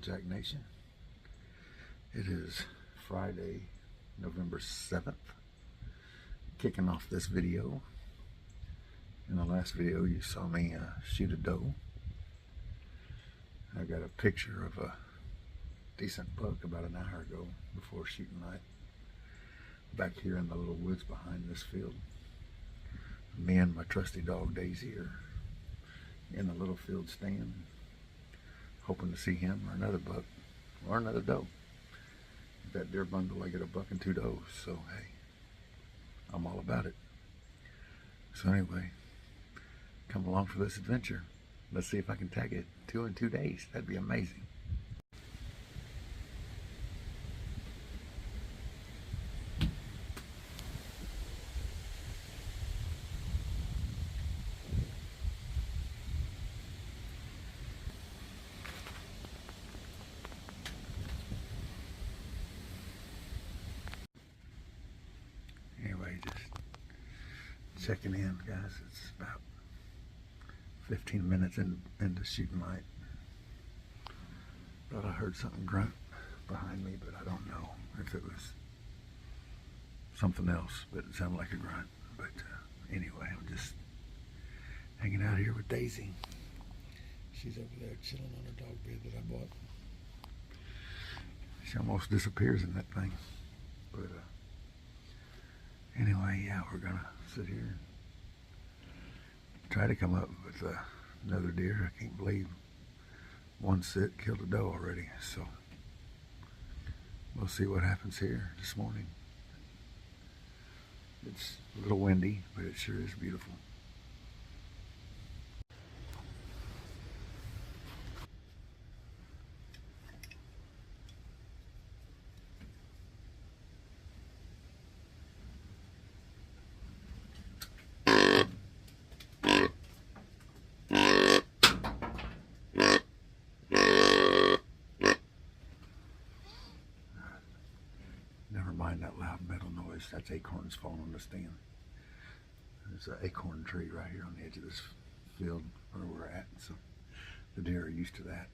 Jack Nation. It is Friday, November 7th. Kicking off this video. In the last video you saw me shoot a doe. I got a picture of a decent buck about an hour ago before shooting night. Back here in the little woods behind this field. Me and my trusty dog Daisy are in the little field stand, hoping to see him or another buck or another doe. That deer bundle, I get a buck and two does, so hey, I'm all about it. So anyway, come along for this adventure. Let's see if I can tag it 2 in 2 days. That'd be amazing. Anyway, just checking in, guys. It's about 15 minutes into shooting light. Thought I heard something grunt behind me, but I don't know if it was something else, but it sounded like a grunt. But anyway, I'm just hanging out here with Daisy. She's over there chilling on her dog bed that I bought. She almost disappears in that thing. But anyway, yeah, we're gonna sit here, try to come up with another deer. I can't believe one sit killed a doe already, so we'll see what happens here this morning. It's a little windy, but it sure is beautiful. Never mind that loud metal noise. That's acorns falling on the stand. There's an acorn tree right here on the edge of this field where we're at, so the deer are used to that.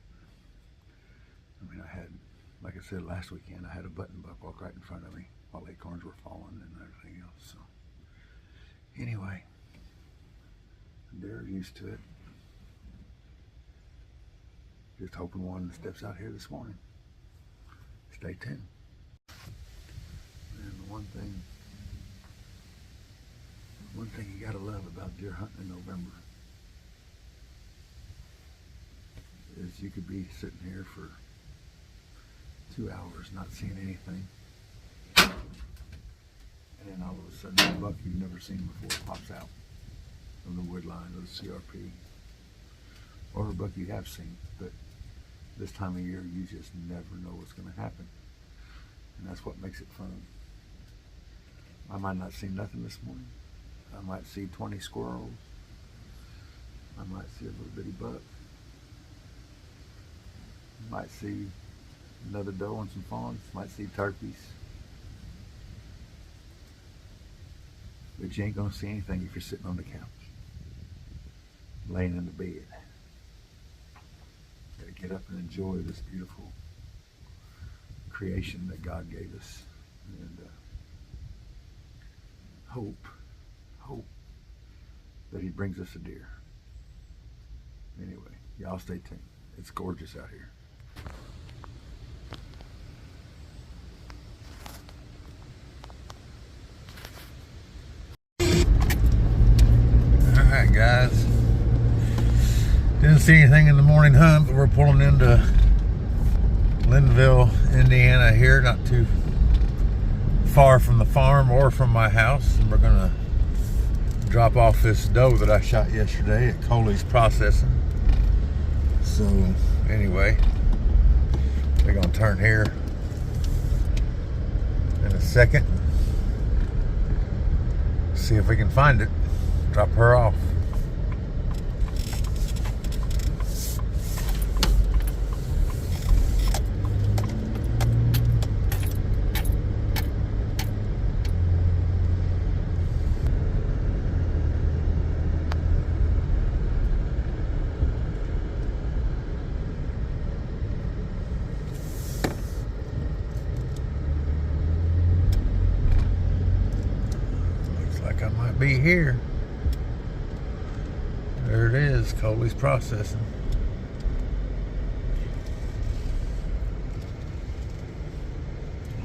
I mean, I had, like I said last weekend, I had a button buck walk right in front of me while acorns were falling and everything else. So anyway, the deer are used to it. Just hoping one steps out here this morning. Stay tuned. And the one thing you gotta love about deer hunting in November is you could be sitting here for 2 hours not seeing anything, and then all of a sudden a buck you've never seen before pops out from the wood line or the CRP, or a buck you have seen, but this time of year you just never know what's going to happen, and that's what makes it fun. I might not see nothing this morning. I might see 20 squirrels. I might see a little bitty buck. I might see another doe and some fawns. Might see turkeys. But you ain't gonna see anything if you're sitting on the couch, laying in the bed. Gotta get up and enjoy this beautiful creation that God gave us, and hope that he brings us a deer. Anyway, y'all stay tuned. It's gorgeous out here. Alright guys, didn't see anything in the morning hunt, but we're pulling into Lindenville, Indiana here, not too far from the farm or from my house, and we're gonna drop off this doe that I shot yesterday at Coley's Processing. So anyway, we're gonna turn here in a second, see if we can find it, drop her off. be here. There it is, Coley's Processing.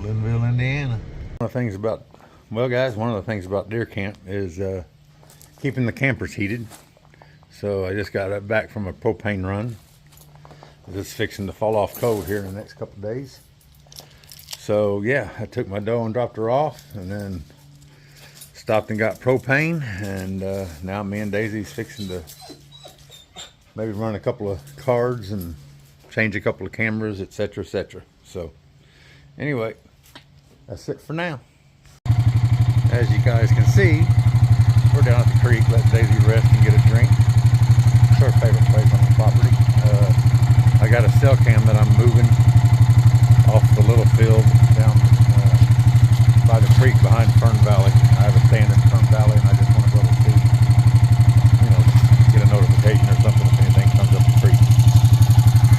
Linville, Indiana. One of the things about, well guys, one of the things about deer camp is keeping the campers heated. So I just got back from a propane run. It's fixing to fall off cold here in the next couple of days. So yeah, I took my doe and dropped her off, and then stopped and got propane, and now me and Daisy's fixing to maybe run a couple of cards and change a couple of cameras, etc., etc. So anyway, that's it for now. As you guys can see, we're down at the creek letting Daisy rest and get a drink. It's our favorite place on the property. I got a cell cam that I'm moving off the little field down by the creek behind Fern Valley. I have a stand in Fern Valley, and I just want to go to see, you know, get a notification or something if anything comes up the creek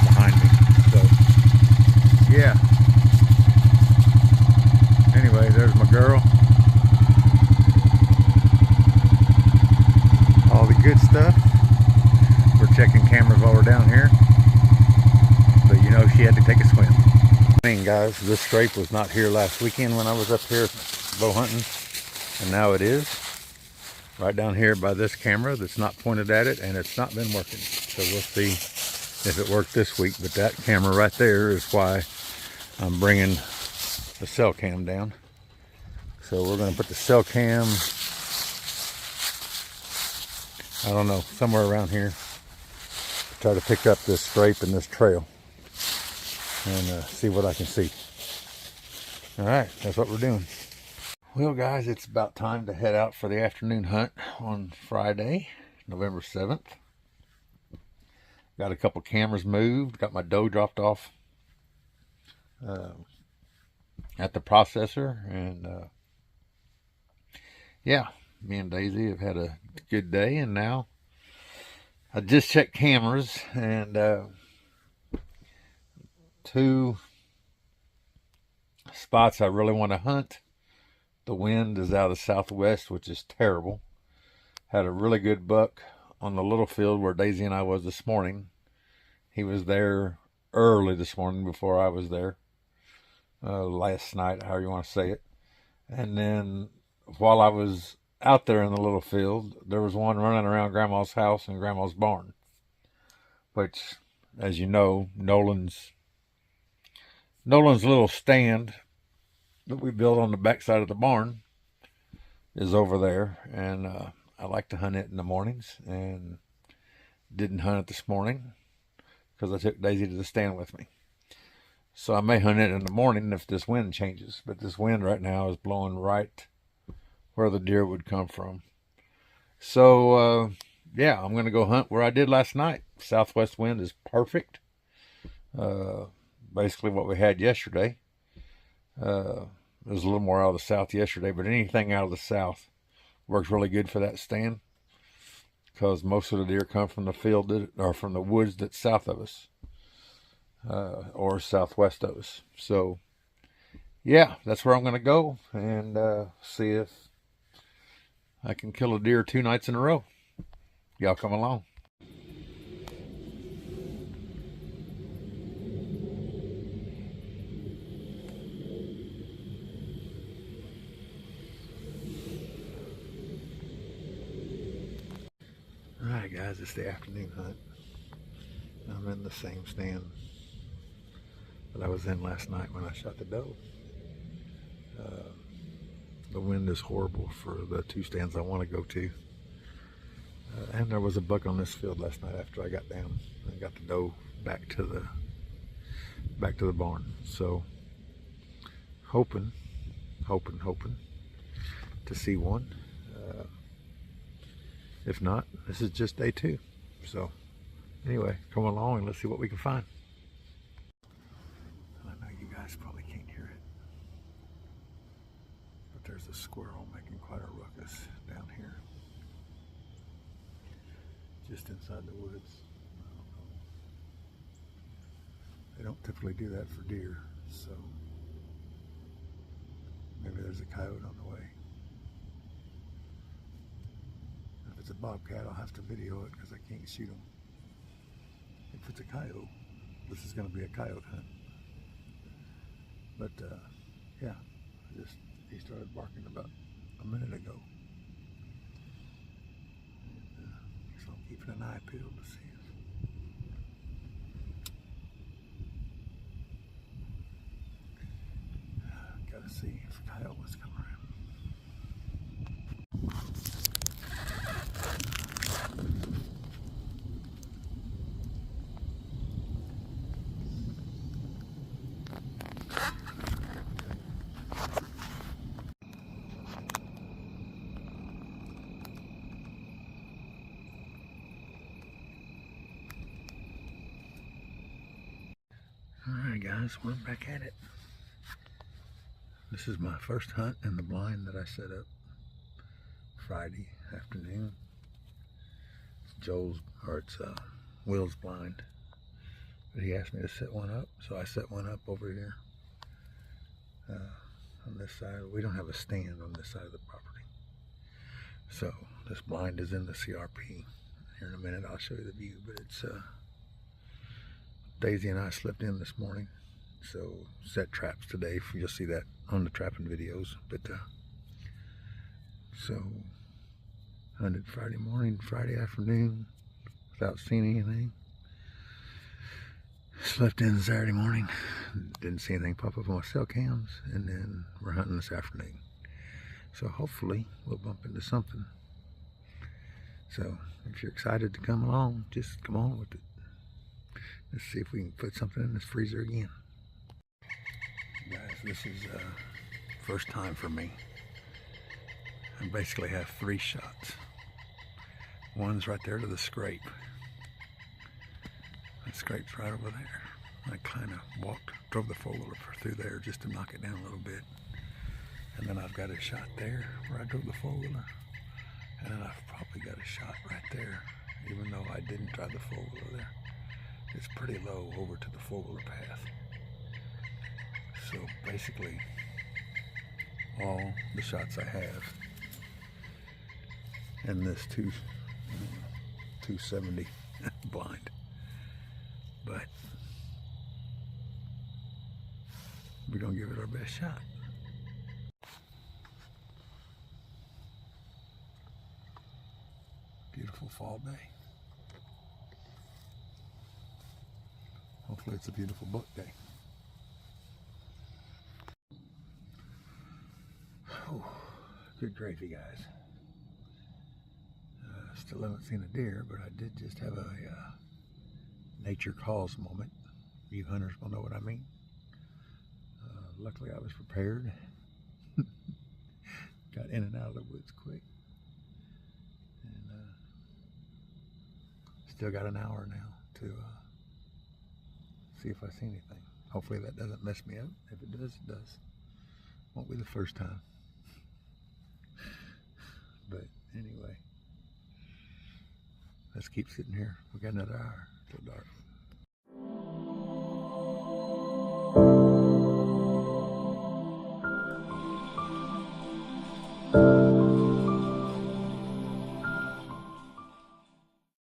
behind me. So yeah. Anyway, there's my girl. All the good stuff. We're checking cameras while we're down here. But you know, she had to take a swim. Guys, this scrape was not here last weekend when I was up here bow hunting, and now it is. Right down here by this camera that's not pointed at it, and it's not been working. So we'll see if it worked this week. But that camera right there is why I'm bringing the cell cam down. So we're going to put the cell cam, I don't know, somewhere around here, try to pick up this scrape and this trail and see what I can see. All right, that's what we're doing. Well guys, it's about time to head out for the afternoon hunt on Friday, November 7th. Got a couple cameras moved, got my doe dropped off at the processor, and yeah, me and Daisy have had a good day, and now I just checked cameras, and two spots I really want to hunt. The wind is out of the southwest, which is terrible. Had a really good buck on the little field where Daisy and I was this morning. He was there early this morning before I was there. Last night, however you want to say it. And then while I was out there in the little field, there was one running around Grandma's house and Grandma's barn, which, as you know, Nolan's little stand that we built on the back side of the barn is over there, and I like to hunt it in the mornings, and didn't hunt it this morning because I took Daisy to the stand with me. So I may hunt it in the morning if this wind changes, but this wind right now is blowing right where the deer would come from. So yeah, I'm going to go hunt where I did last night. Southwest wind is perfect. Basically what we had yesterday. It was a little more out of the south yesterday, but anything out of the south works really good for that stand, because most of the deer come from the field or from the woods that's south of us, or southwest of us. So yeah, that's where I'm going to go and see if I can kill a deer 2 nights in a row. Y'all come along. Alright guys, it's the afternoon hunt. I'm in the same stand that I was in last night when I shot the doe. The wind is horrible for the 2 stands I want to go to. And there was a buck on this field last night after I got down and got the doe back to the barn. So hoping to see one. If not, this is just day 2. So anyway, come along and let's see what we can find. I know you guys probably can't hear it, but there's a squirrel making quite a ruckus down here, just inside the woods. I don't know. They don't typically do that for deer, so maybe there's a coyote on the way. it's a bobcat, I'll have to video it because I can't shoot them. If it's a coyote, this is going to be a coyote hunt. But yeah, he started barking about a minute ago. And, so I'm keeping an eye peeled to see if gotta see if a coyote was coming around. Alright guys, we're back at it. This is my first hunt in the blind that I set up Friday afternoon. It's Will's blind. But he asked me to set one up, so I set one up over here on this side. We don't have a stand on this side of the property. So this blind is in the CRP. Here in a minute I'll show you the view, but it's Daisy and I slept in this morning, so set traps today. You'll see that on the trapping videos. But so hunted Friday morning, Friday afternoon without seeing anything. Slept in Saturday morning, didn't see anything pop up on my cell cams, and then we're hunting this afternoon. So hopefully we'll bump into something. So if you're excited to come along, just come on with it. Let's see if we can put something in this freezer again. Guys, this is first time for me. I basically have 3 shots. One's right there to the scrape. That scrape's right over there. I kind of drove the four-wheeler through there just to knock it down a little bit. And then I've got a shot there where I drove the four-wheeler. And then I've probably got a shot right there, even though I didn't drive the four-wheeler there. It's pretty low over to the four-wheeler path. So basically, all the shots I have in this 270 blind. But we're gonna give it our best shot. Beautiful fall day. Hopefully it's a beautiful buck day. Oh, good gravy, guys. Still haven't seen a deer, but I did just have a nature calls moment. You hunters will know what I mean. Luckily I was prepared. Got in and out of the woods quick. And still got an hour now to see if I see anything. Hopefully that doesn't mess me up. If it does, it does. Won't be the first time. But anyway, let's keep sitting here. We got another hour till dark.